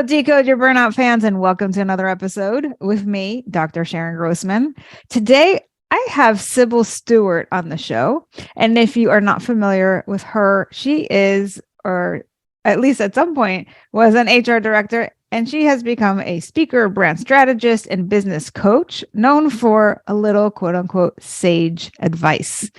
Decode Your Burnout fans, and welcome to another episode with me, Dr. Sharon Grossman. Today, I have Sybil Stewart on the show. And if you are not familiar with her, she is, or at least at some point, was an HR director, and she has become a speaker, brand strategist, and business coach known for a little quote unquote sage advice.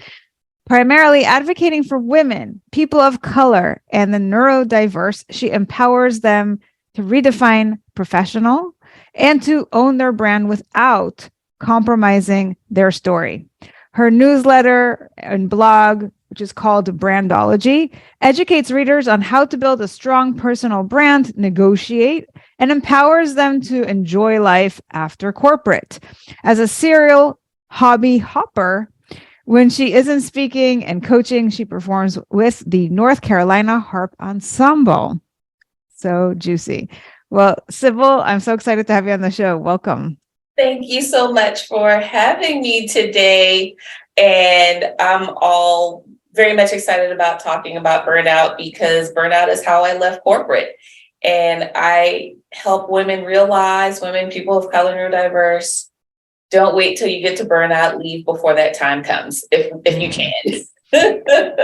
Primarily advocating for women, people of color, and the neurodiverse, she empowers them to redefine professional and to own their brand without compromising their story. Her newsletter and blog, which is called Brandology, educates readers on how to build a strong personal brand, negotiate, and empowers them to enjoy life after corporate. As a serial hobby hopper, when she isn't speaking and coaching, she performs with the North Carolina Harp Ensemble. So juicy. Well, Sybil, I'm so excited to have you on the show. Welcome. Thank you so much for having me today. And I'm all very much excited about talking about burnout because burnout is how I left corporate. And I help women realize, people of color, neurodiverse, don't wait till you get to burnout, leave before that time comes, if you can.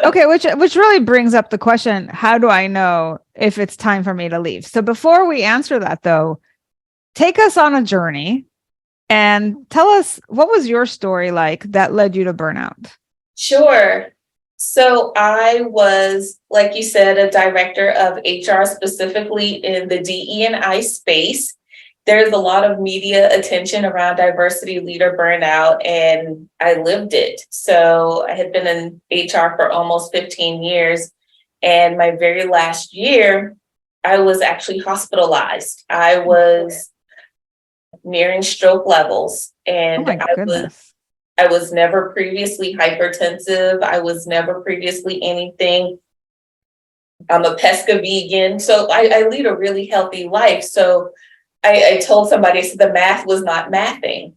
Okay, which really brings up the question, how do I know if it's time for me to leave? So before we answer that, though, take us on a journey and tell us, what was your story like that led you to burnout? Sure. So I was, like you said, a director of HR, specifically in the DE&I space. There's a lot of media attention around diversity leader burnout, and I lived it. So I had been in HR for almost 15 years. And my very last year, I was actually hospitalized. I was nearing stroke levels. And I was never previously hypertensive. I was never previously anything. I'm a pesca vegan. So I lead a really healthy life. So I told somebody, I said the math was not mathing.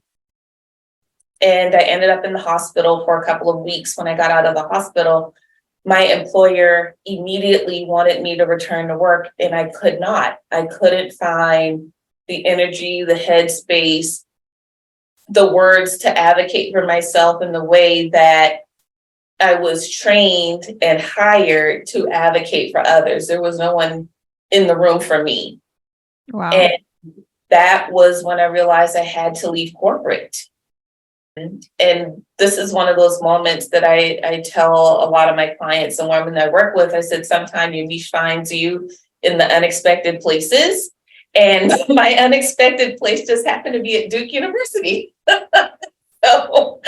And I ended up in the hospital for a couple of weeks. When I got out of the hospital, my employer immediately wanted me to return to work, and I could not. I couldn't find the energy, the headspace, the words to advocate for myself in the way that I was trained and hired to advocate for others. There was no one in the room for me. Wow. And that was when I realized I had to leave corporate. And this is one of those moments that I tell a lot of my clients and women I work with. I said, sometimes your niche finds you in the unexpected places. And my unexpected place just happened to be at Duke University. So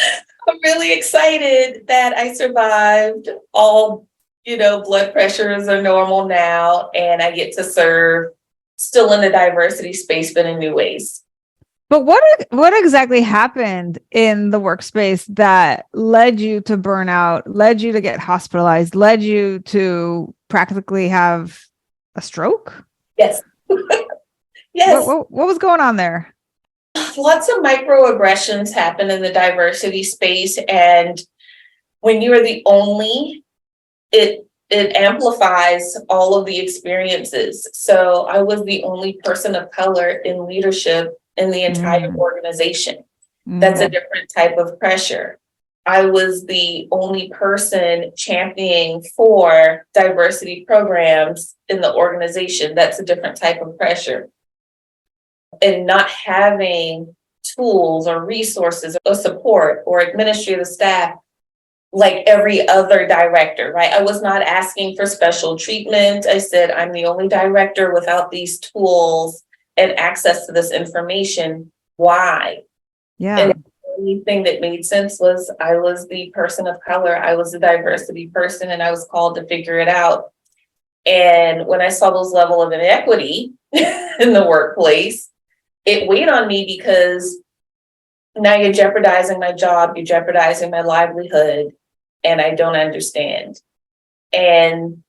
I'm really excited that I survived. All, blood pressures are normal now, and I get to serve still in the diversity space, but in new ways. But what exactly happened in the workspace that led you to burnout, led you to get hospitalized, led you to practically have a stroke? Yes. Yes. What was going on there? Lots of microaggressions happen in the diversity space. And when you're the only, it amplifies all of the experiences. So I was the only person of color in leadership in the entire organization. That's a different type of pressure. I was the only person championing for diversity programs in the organization. That's a different type of pressure. And not having tools or resources or support or administrative staff like every other director, right? I was not asking for special treatment. I said, I'm the only director without these tools and access to this information. Why? Yeah. And the only thing that made sense was I was the person of color. I was a diversity person, and I was called to figure it out. And when I saw those level of inequity in the workplace, it weighed on me because now you're jeopardizing my job, you're jeopardizing my livelihood, and I don't understand. And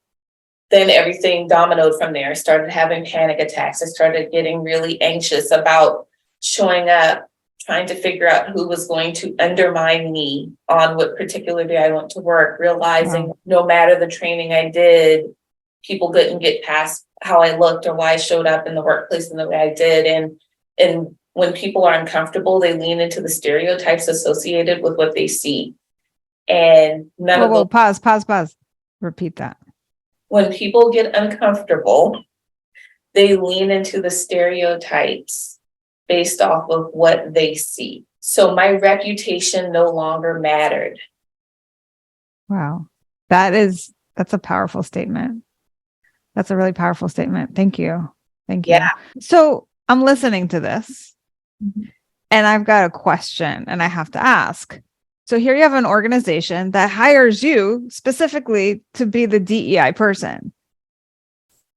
then everything dominoed from there. I started having panic attacks. I started getting really anxious about showing up, trying to figure out who was going to undermine me on what particular day I went to work, realizing no matter the training I did, people couldn't get past how I looked or why I showed up in the workplace in the way I did. And when people are uncomfortable, they lean into the stereotypes associated with what they see. And none of those, Pause. Repeat that. when people get uncomfortable, they lean into the stereotypes based off of what they see. So my reputation no longer mattered. Wow. That's a powerful statement. That's a really powerful statement. Thank you. Thank you. Yeah. So I'm listening to this and I've got a question and I have to ask. So here you have an organization that hires you specifically to be the DEI person.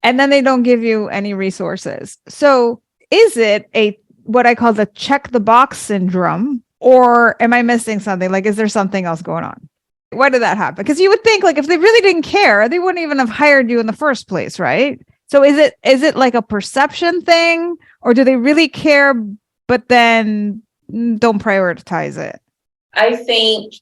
And then they don't give you any resources. So is it what I call the check the box syndrome, or am I missing something? Like, is there something else going on? Why did that happen? Because you would think, like, if they really didn't care, they wouldn't even have hired you in the first place, right? So is it like a perception thing, or do they really care, but then don't prioritize it? I think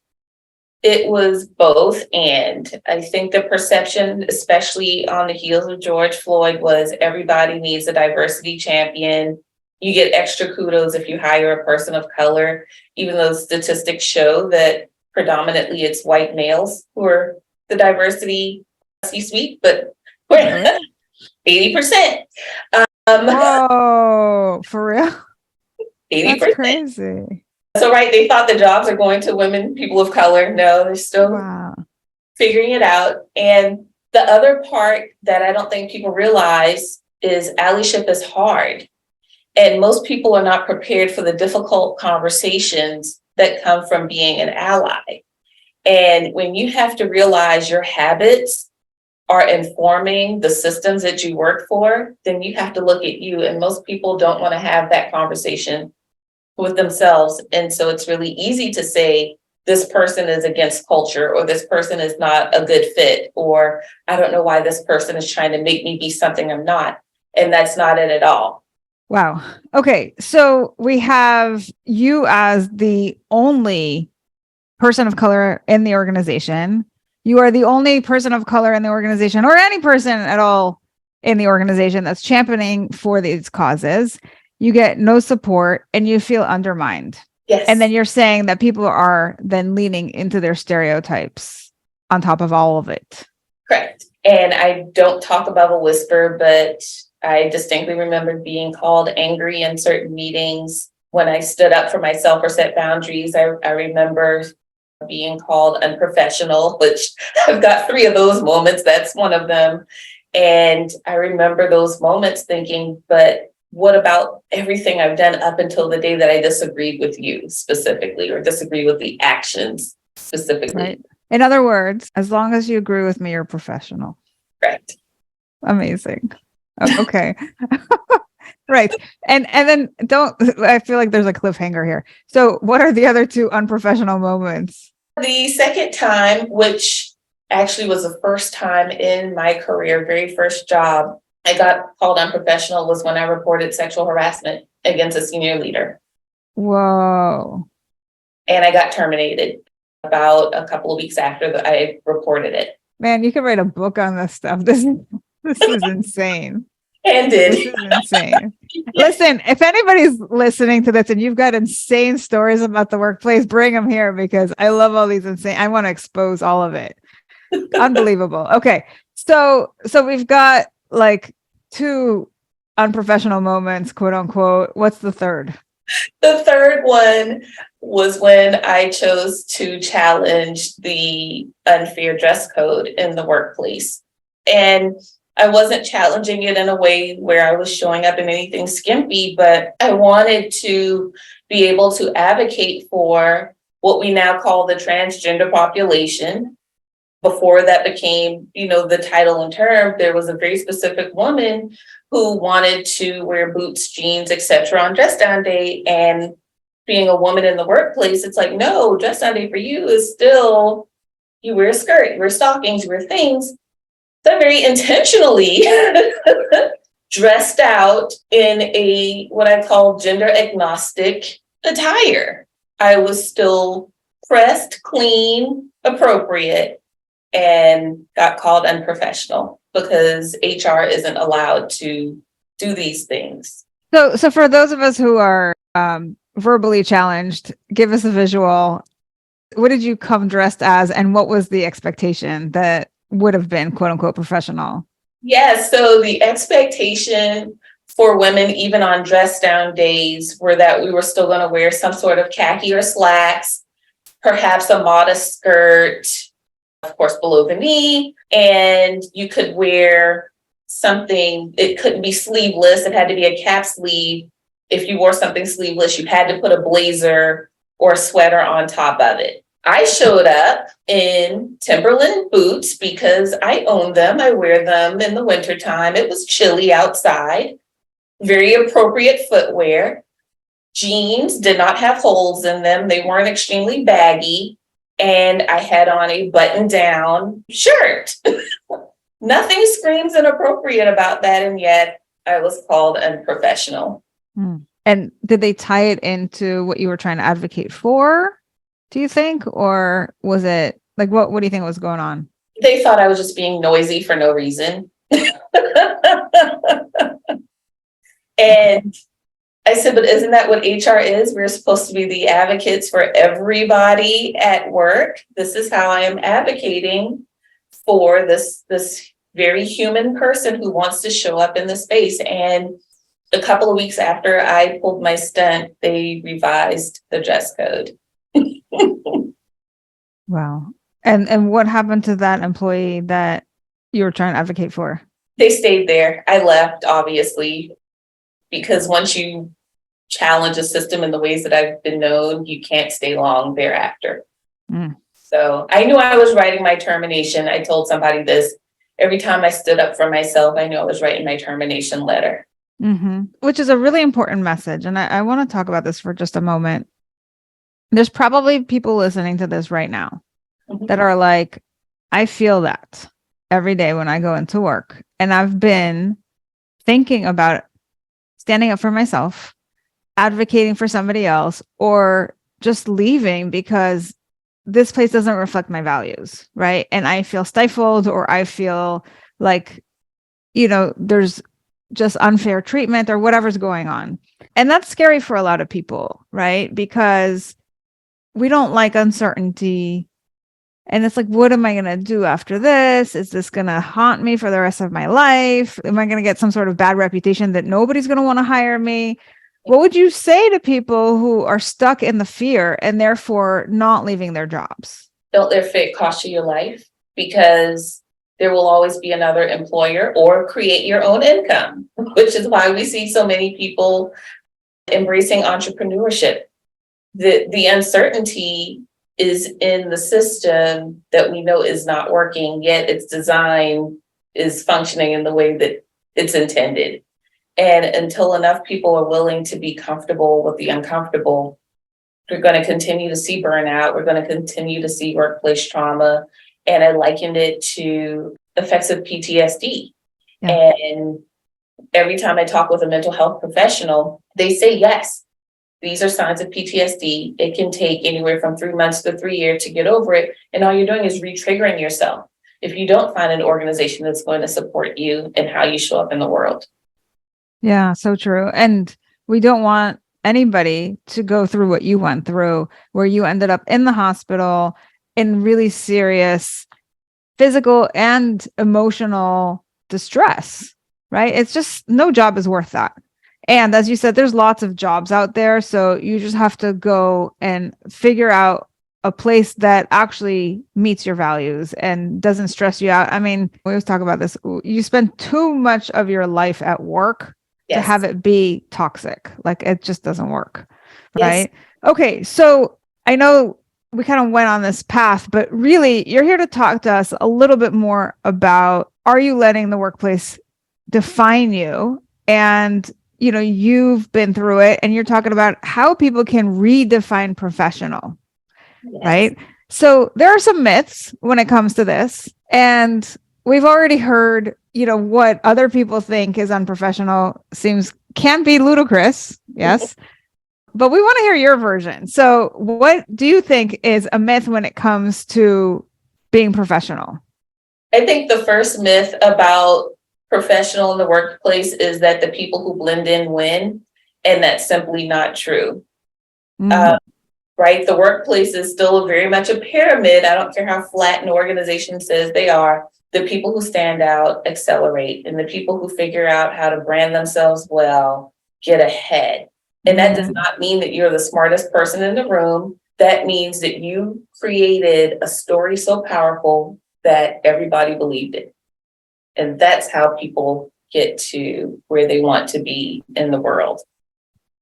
it was both. And I think the perception, especially on the heels of George Floyd, was everybody needs a diversity champion. You get extra kudos if you hire a person of color, even though statistics show that predominantly it's white males who are the diversity C-suite, but we're 80%. Whoa, for real? 80%. That's crazy. So, right, they thought the jobs are going to women, people of color. No, they're still figuring it out. And the other part that I don't think people realize is allyship is hard. And most people are not prepared for the difficult conversations that come from being an ally. And when you have to realize your habits are informing the systems that you work for, then you have to look at you. And most people don't want to have that conversation with themselves. And so it's really easy to say, this person is against culture, or this person is not a good fit, or I don't know why this person is trying to make me be something I'm not. And that's not it at all. Wow. Okay. So we have you as the only person of color in the organization. You are the only person of color in the organization, or any person at all in the organization, that's championing for these causes. You get no support and you feel undermined. Yes. And then you're saying that people are then leaning into their stereotypes on top of all of it. Correct. And I don't talk above a whisper, but I distinctly remember being called angry in certain meetings when I stood up for myself or set boundaries. I remember being called unprofessional, which I've got 3 of those moments. That's one of them. And I remember those moments thinking, but what about everything I've done up until the day that I disagreed with you specifically, or disagree with the actions specifically? Right. In other words, as long as you agree with me, you're professional. Correct. Amazing. Okay. Right. And then I feel like there's a cliffhanger here. So what are the other 2 unprofessional moments? The second time, which actually was the first time in my career, very first job I got called unprofessional, was when I reported sexual harassment against a senior leader. Whoa. And I got terminated about a couple of weeks after I reported it. Man, you could write a book on this stuff. This is insane. And this is insane. Listen, if anybody's listening to this and you've got insane stories about the workplace, bring them here, because I love all these I want to expose all of it. Unbelievable. Okay. So we've got like 2 unprofessional moments, quote unquote. What's the third? The third one was when I chose to challenge the unfair dress code in the workplace. And I wasn't challenging it in a way where I was showing up in anything skimpy, but I wanted to be able to advocate for what we now call the transgender population. Before that became, the title and term, there was a very specific woman who wanted to wear boots, jeans, etc. on dress down day. And being a woman in the workplace, it's like, no, dress down day for you is still, you wear a skirt, you wear stockings, you wear things. So I very intentionally dressed out in a what I call gender agnostic attire. I was still pressed, clean, appropriate, and got called unprofessional because HR isn't allowed to do these things. So for those of us who are verbally challenged, give us a visual. What did you come dressed as, and what was the expectation that would have been quote unquote professional? Yeah, so the expectation for women, even on dress down days, were that we were still going to wear some sort of khaki or slacks, perhaps a modest skirt, of course, below the knee, and you could wear something. It couldn't be sleeveless. It had to be a cap sleeve. If you wore something sleeveless, you had to put a blazer or a sweater on top of it. I showed up in Timberland boots because I own them. I wear them in the wintertime. It was chilly outside. Very appropriate footwear. Jeans did not have holes in them. They weren't extremely baggy. And I had on a button-down shirt. Nothing screams inappropriate about that, and yet I was called unprofessional. And did they tie it into what you were trying to advocate for, do you think? Or was it like, what do you think was going on? They thought I was just being noisy for no reason. And I said, but isn't that what HR is? We're supposed to be the advocates for everybody at work. This is how I am advocating for this very human person who wants to show up in the space. And a couple of weeks after I pulled my stunt, they revised the dress code. Wow. And what happened to that employee that you were trying to advocate for? They stayed there. I left, obviously, because once you challenge a system in the ways that I've been known, you can't stay long thereafter. So I knew I was writing my termination. I told somebody this. Every time I stood up for myself, I knew I was writing my termination letter. Which is a really important message. And I want to talk about this for just a moment. There's probably people listening to this right now that are like, I feel that every day when I go into work. And I've been thinking about standing up for myself, advocating for somebody else, or just leaving because this place doesn't reflect my values, right? And I feel stifled, or I feel like, there's just unfair treatment or whatever's going on. And that's scary for a lot of people, right? Because we don't like uncertainty. And it's like, what am I going to do after this? Is this going to haunt me for the rest of my life? Am I going to get some sort of bad reputation that nobody's going to want to hire me? What would you say to people who are stuck in the fear and therefore not leaving their jobs? Don't let fear cost you your life, because there will always be another employer, or create your own income, which is why we see so many people embracing entrepreneurship. The uncertainty is in the system that we know is not working, yet its design is functioning in the way that it's intended. And until enough people are willing to be comfortable with the uncomfortable, we're going to continue to see burnout. We're going to continue to see workplace trauma. And I likened it to effects of PTSD. Yeah. And every time I talk with a mental health professional, they say, yes, these are signs of PTSD. It can take anywhere from 3 months to 3 years to get over it. And all you're doing is re-triggering yourself if you don't find an organization that's going to support you and how you show up in the world. Yeah, so true. And we don't want anybody to go through what you went through, where you ended up in the hospital in really serious physical and emotional distress, right? It's just, no job is worth that. And as you said, there's lots of jobs out there. So you just have to go and figure out a place that actually meets your values and doesn't stress you out. I mean, we always talk about this. You spend too much of your life at work to have it be toxic. Like, it just doesn't work. Right. Yes. Okay. So I know we kind of went on this path, but really you're here to talk to us a little bit more about, are you letting the workplace define you? And, you've been through it, and you're talking about how people can redefine professional, right? So there are some myths when it comes to this, and we've already heard, what other people think is unprofessional can be ludicrous. Yes. But we want to hear your version. So what do you think is a myth when it comes to being professional? I think the first myth about professional in the workplace is that the people who blend in win, and that's simply not true. Mm, Right? The workplace is still very much a pyramid. I don't care how flat an organization says they are. The people who stand out accelerate, and the people who figure out how to brand themselves well get ahead. And that does not mean that you're the smartest person in the room. That means that you created a story so powerful that everybody believed it. And that's how people get to where they want to be in the world.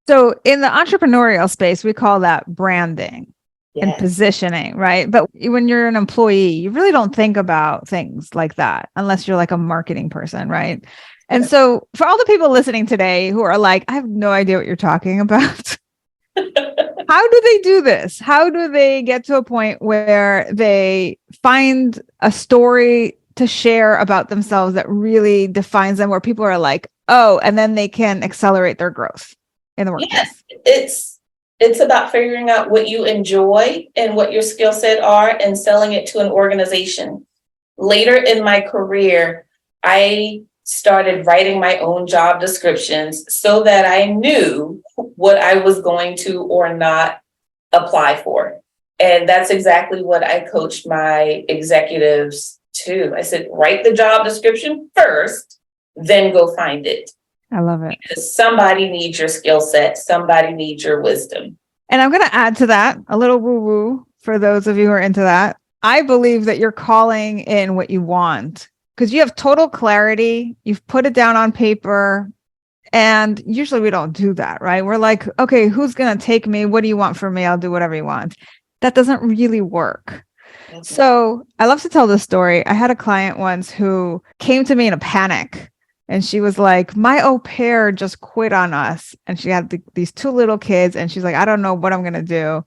So in the entrepreneurial space, we call that branding and Yes. positioning, right? But when you're an employee, you really don't think about things like that unless you're like a marketing person, right? And so for all the people listening today who are like, I have no idea what you're talking about. How do they do this? How do they get to a point where they find a story to share about themselves that really defines them, where people are like, oh, and then they can accelerate their growth in the workplace? Yes, it's about figuring out what you enjoy and what your skill set are and selling it to an organization. Later in my career, I started writing my own job descriptions so that I knew what I was going to or not apply for. And that's exactly what I coached my executives to. I said, write the job description first, then go find it. I love it. Because somebody needs your skill set, somebody needs your wisdom. And I'm going to add to that a little woo woo for those of you who are into that. I believe that you're calling in what you want because you have total clarity. You've put it down on paper. And usually we don't do that, right? We're like, okay, who's going to take me? What do you want from me? I'll do whatever you want. That doesn't really work. Okay. So I love to tell this story. I had a client once who came to me in a panic. And she was like, my au pair just quit on us. And she had these two little kids. And she's like, I don't know what I'm going to do.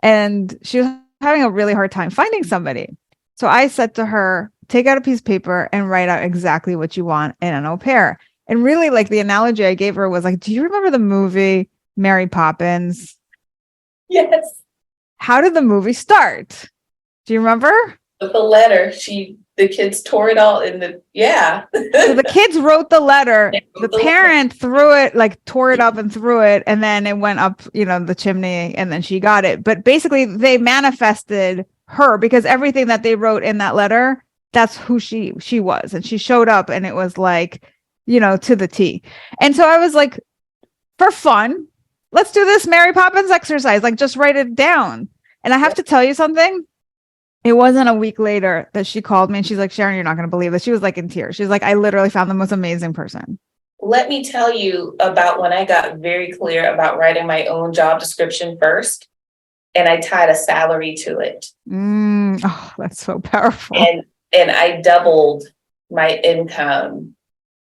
And she was having a really hard time finding somebody. So I said to her, take out a piece of paper and write out exactly what you want in an au pair. And really, like, the analogy I gave her was like, do you remember the movie Mary Poppins? Yes. How did the movie start? Do you remember? With the letter, the kids tore it all in the, So the kids wrote the letter. The parent threw it, like tore it up and threw it. And then it went up, the chimney, and then she got it. But basically they manifested her because everything that they wrote in that letter, that's who she was. And she showed up and it was like, to the T. And so I was like, for fun, let's do this Mary Poppins exercise. Like, just write it down. And I have to tell you something. It wasn't a week later that she called me and she's like, Sharon, you're not going to believe this. She was like in tears. She's like, I literally found the most amazing person. Let me tell you about when I got very clear about writing my own job description first. And I tied a salary to it. Oh, that's so powerful. And I doubled my income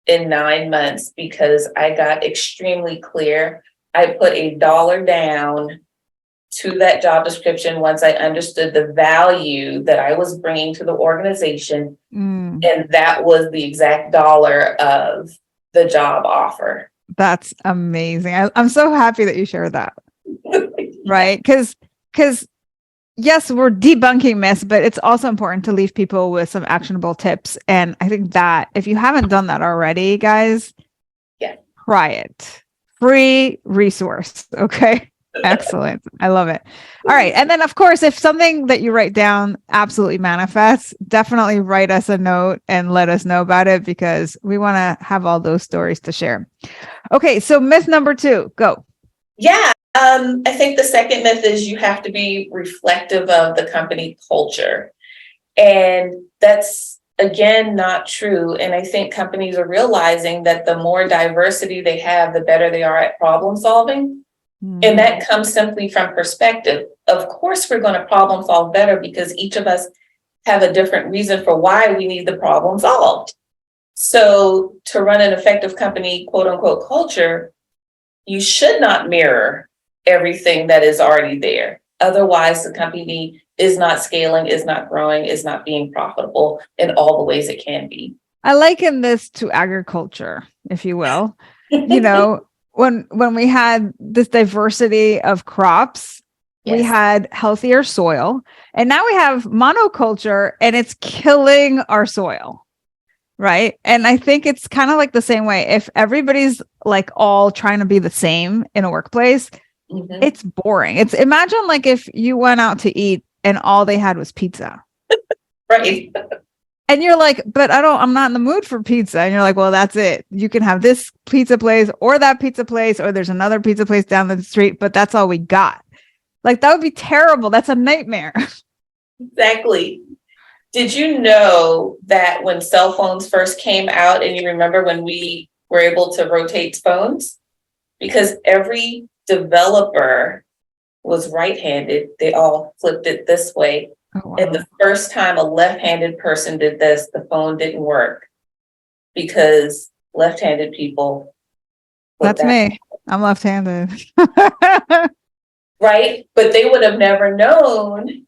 in 9 months because I got extremely clear. I put $1 down to that job description once I understood the value that I was bringing to the organization. And that was the exact dollar of the job offer. That's amazing. I'm so happy that you shared that. Right? Because yes, we're debunking myths, but it's also important to leave people with some actionable tips. And I think that if you haven't done that already, guys, try it. Free resource. Okay. Excellent. I love it. All right. And then, of course, if something that you write down absolutely manifests, definitely write us a note and let us know about it because we want to have all those stories to share. Okay. So myth number 2, go. Yeah. I think the second myth is you have to be reflective of the company culture. And that's, again, not true. And I think companies are realizing that the more diversity they have, the better they are at problem solving. And that comes simply from perspective. Of course, we're going to problem solve better because each of us have a different reason for why we need the problem solved. So to run an effective company, quote unquote, culture, you should not mirror everything that is already there. Otherwise, the company is not scaling, is not growing, is not being profitable in all the ways it can be. I liken this to agriculture, if you will. When we had this diversity of crops, We Yes. had healthier soil, and now we have monoculture, and it's killing our soil. Right. And I think it's kind of like the same way. If everybody's like all trying to be the same in a workplace, it's boring. It's imagine like if you went out to eat and all they had was pizza. Right. And you're like, but I'm not in the mood for pizza. And you're like, well, that's it. You can have this pizza place or that pizza place, or there's another pizza place down the street, but that's all we got. Like, that would be terrible. That's a nightmare. Exactly. Did you know that when cell phones first came out, and you remember when we were able to rotate phones? Because every developer was right-handed, they all flipped it this way. Oh, wow. And the first time a left-handed person did this, the phone didn't work because left-handed people. That's me. I'm left-handed. Right? But they would have never known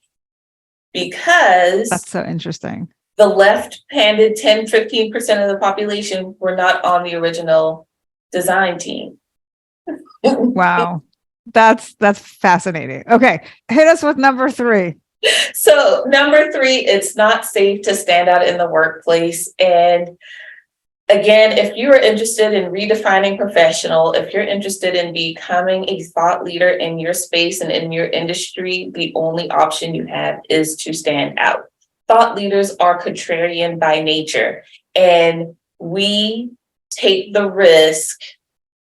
because that's so interesting. The left-handed 10-15% of the population were not on the original design team. Wow. That's fascinating. Okay. Hit us with number 3. So number 3, it's not safe to stand out in the workplace. And again, if you are interested in redefining professional, if you're interested in becoming a thought leader in your space and in your industry, the only option you have is to stand out. Thought leaders are contrarian by nature, and we take the risk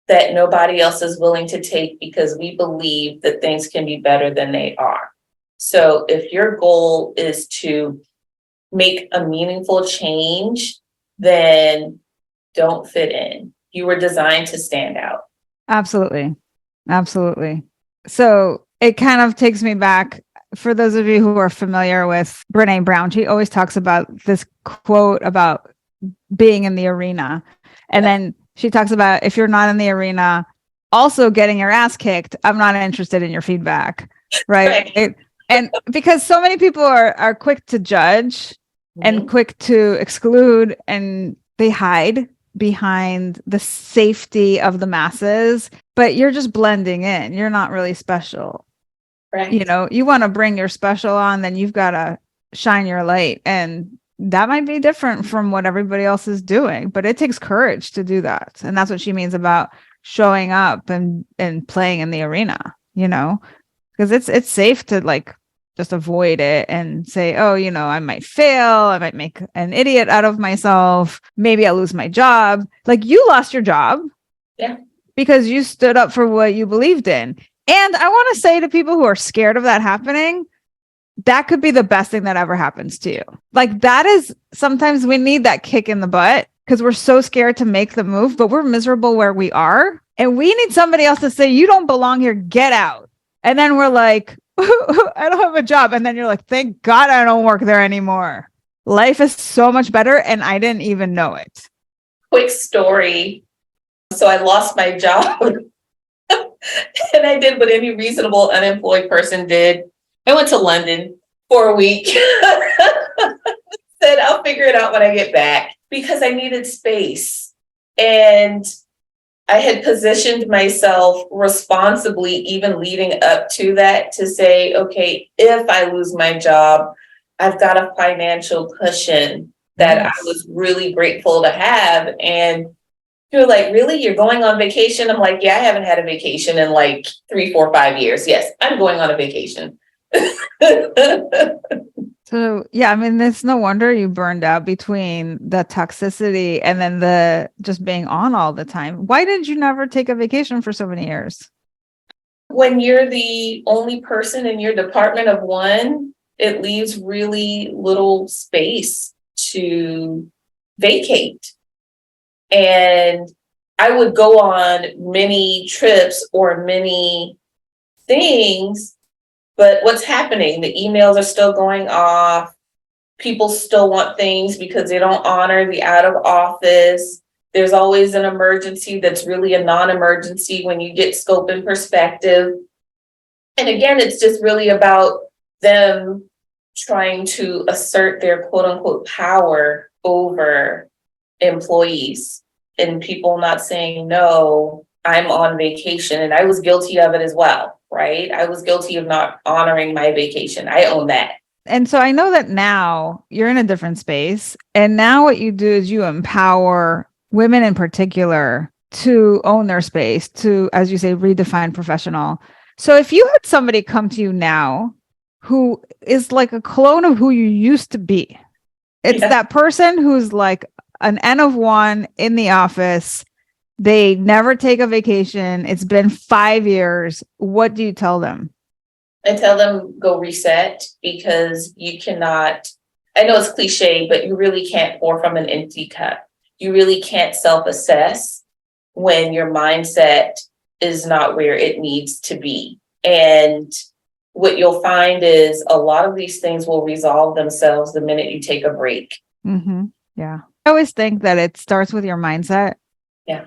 that nobody else is willing to take because we believe that things can be better than they are. So if your goal is to make a meaningful change, then don't fit in. You were designed to stand out. Absolutely. Absolutely. So it kind of takes me back. For those of you who are familiar with Brené Brown, she always talks about this quote about being in the arena. And then she talks about, if you're not in the arena, also getting your ass kicked, I'm not interested in your feedback. Right. And because so many people are quick to judge and quick to exclude, and they hide behind the safety of the masses, but you're just blending in. You're not really special. Right. You know, you want to bring your special on, then you've got to shine your light. And that might be different from what everybody else is doing, but it takes courage to do that. And that's what she means about showing up and playing in the arena, you know, because it's safe to like just avoid it and say, oh, you know, I might fail. I might make an idiot out of myself. Maybe I'll lose my job. Like, you lost your job. Yeah. Because you stood up for what you believed in. And I want to say to people who are scared of that happening, that could be the best thing that ever happens to you. Like, that is, sometimes we need that kick in the butt because we're so scared to make the move, but we're miserable where we are. And we need somebody else to say, you don't belong here, get out. And then we're like, I don't have a job. And then you're like, thank God I don't work there anymore. Life is so much better. And I didn't even know it. Quick story. So I lost my job. And I did what any reasonable unemployed person did. I went to London for a week. Said I'll figure it out when I get back because I needed space. And I had positioned myself responsibly, even leading up to that, to say, okay, if I lose my job, I've got a financial cushion that I was really grateful to have. And you're like, really? You're going on vacation? I'm like, yeah, I haven't had a vacation in like 3, 4, 5 years. Yes, I'm going on a vacation. So, yeah, I mean, it's no wonder you burned out between the toxicity and then the just being on all the time. Why did you never take a vacation for so many years? When you're the only person in your department of one, it leaves really little space to vacate. And I would go on many trips or many things, but what's happening? The emails are still going off. People still want things because they don't honor the out of office. There's always an emergency that's really a non-emergency when you get scope and perspective. And again, it's just really about them trying to assert their quote unquote power over employees and people not saying, no, I'm on vacation. And I was guilty of it as well. right? I was guilty of not honoring my vacation. I own that. And so I know that now you're in a different space. And now what you do is you empower women in particular to own their space, to, as you say, redefine professional. So if you had somebody come to you now who is like a clone of who you used to be, it's that person who's like an N of one in the office. They never take a vacation. It's been 5 years. What do you tell them? I tell them go reset, because you cannot, I know it's cliche, but you really can't pour from an empty cup. You really can't self-assess when your mindset is not where it needs to be. And what you'll find is a lot of these things will resolve themselves the minute you take a break. Mm-hmm. Yeah. I always think that it starts with your mindset. Yeah.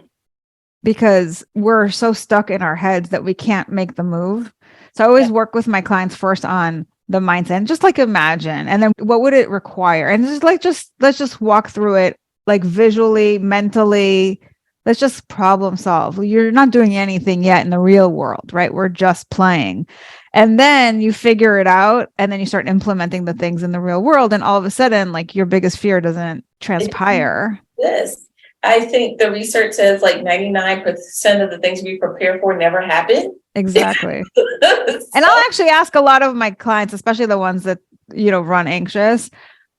Because we're so stuck in our heads that we can't make the move. So I always work with my clients first on the mindset, and just like imagine, and then what would it require? And let's just walk through it, like visually, mentally. Let's just problem solve. You're not doing anything yet in the real world, right? We're just playing. And then you figure it out, and then you start implementing the things in the real world. And all of a sudden, like your biggest fear doesn't transpire. Yes. I think the research says like 99% of the things we prepare for never happen. Exactly. And I'll actually ask a lot of my clients, especially the ones that, run anxious.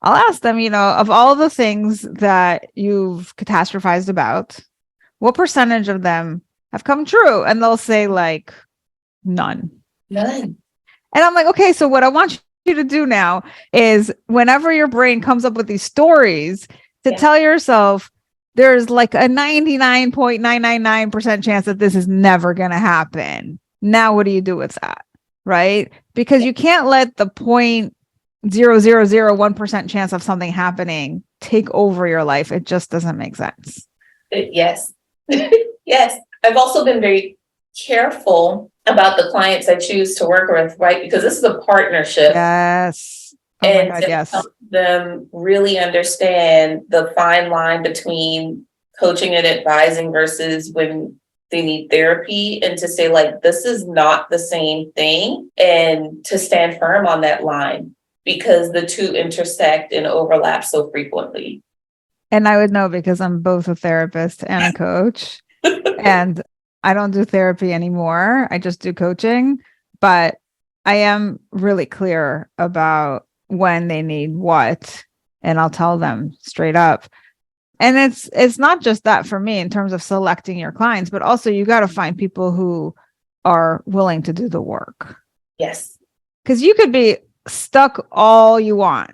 I'll ask them, of all the things that you've catastrophized about, what percentage of them have come true? And they'll say like none. None. And I'm like, okay, so what I want you to do now is whenever your brain comes up with these stories, to tell yourself, there's like a 99.999% chance that this is never going to happen. Now, what do you do with that? Right? Because you can't let the 0.0001% chance of something happening take over your life. It just doesn't make sense. Yes. Yes. I've also been very careful about the clients I choose to work with, right? Because this is a partnership. Yes. Oh and my God, yes. Help them really understand the fine line between coaching and advising versus when they need therapy, and to say like, this is not the same thing, and to stand firm on that line, because the two intersect and overlap so frequently. And I would know because I'm both a therapist and a coach. And I don't do therapy anymore. I just do coaching. But I am really clear about when they need what, and I'll tell them straight up. And it's not just that for me in terms of selecting your clients, but also you got to find people who are willing to do the work. Yes. Because you could be stuck all you want,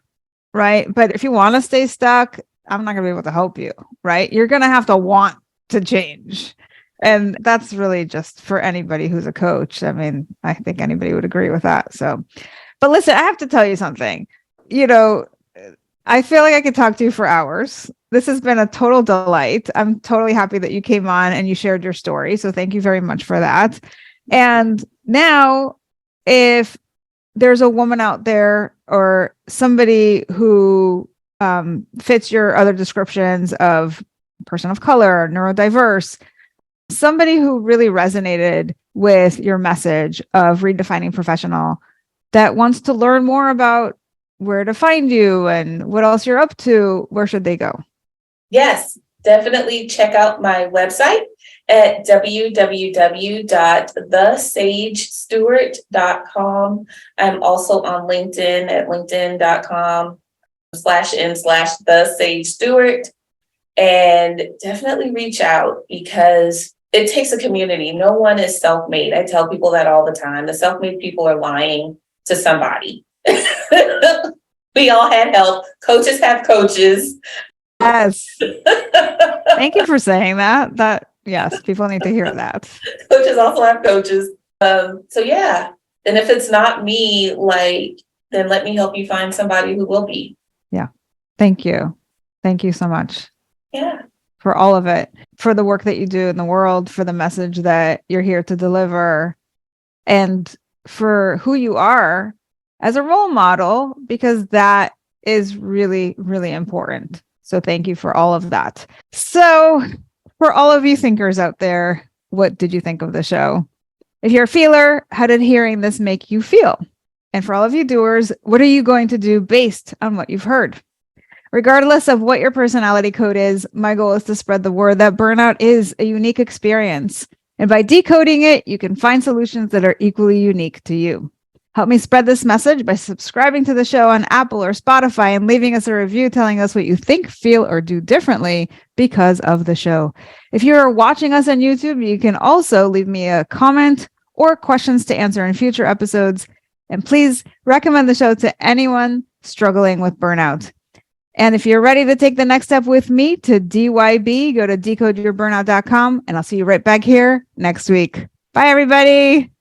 right? But if you want to stay stuck, I'm not going to be able to help you, right? You're going to have to want to change. And that's really just for anybody who's a coach. I mean, I think anybody would agree with that. So, but listen, I have to tell you something. I feel like I could talk to you for hours. This has been a total delight. I'm totally happy that you came on and you shared your story. So thank you very much for that. And now, if there's a woman out there or somebody who fits your other descriptions of person of color, neurodiverse, somebody who really resonated with your message of redefining professional, that wants to learn more about where to find you and what else you're up to, where should they go? Yes, definitely check out my website at www.thesagestewart.com. I'm also on LinkedIn at linkedin.com/n/thesagestewart. And definitely reach out, because it takes a community. No one is self-made. I tell people that all the time. The self-made people are lying to somebody. We all had help. Coaches have coaches. Yes. Thank you for saying that. Yes, people need to hear that. Coaches also have coaches. So yeah. And if it's not me, then let me help you find somebody who will be. Yeah. Thank you. Thank you so much. Yeah. For all of it, for the work that you do in the world, for the message that you're here to deliver, and for who you are as a role model, because that is really, really important. So thank you for all of that. So for all of you thinkers out there, what did you think of the show? If you're a feeler, how did hearing this make you feel? And for all of you doers, what are you going to do based on what you've heard? Regardless of what your personality code is, my goal is to spread the word that burnout is a unique experience. And by decoding it, you can find solutions that are equally unique to you. Help me spread this message by subscribing to the show on Apple or Spotify and leaving us a review telling us what you think, feel, or do differently because of the show. If you are watching us on YouTube, you can also leave me a comment or questions to answer in future episodes. And please recommend the show to anyone struggling with burnout. And if you're ready to take the next step with me to DYB, go to decodeyourburnout.com, and I'll see you right back here next week. Bye, everybody.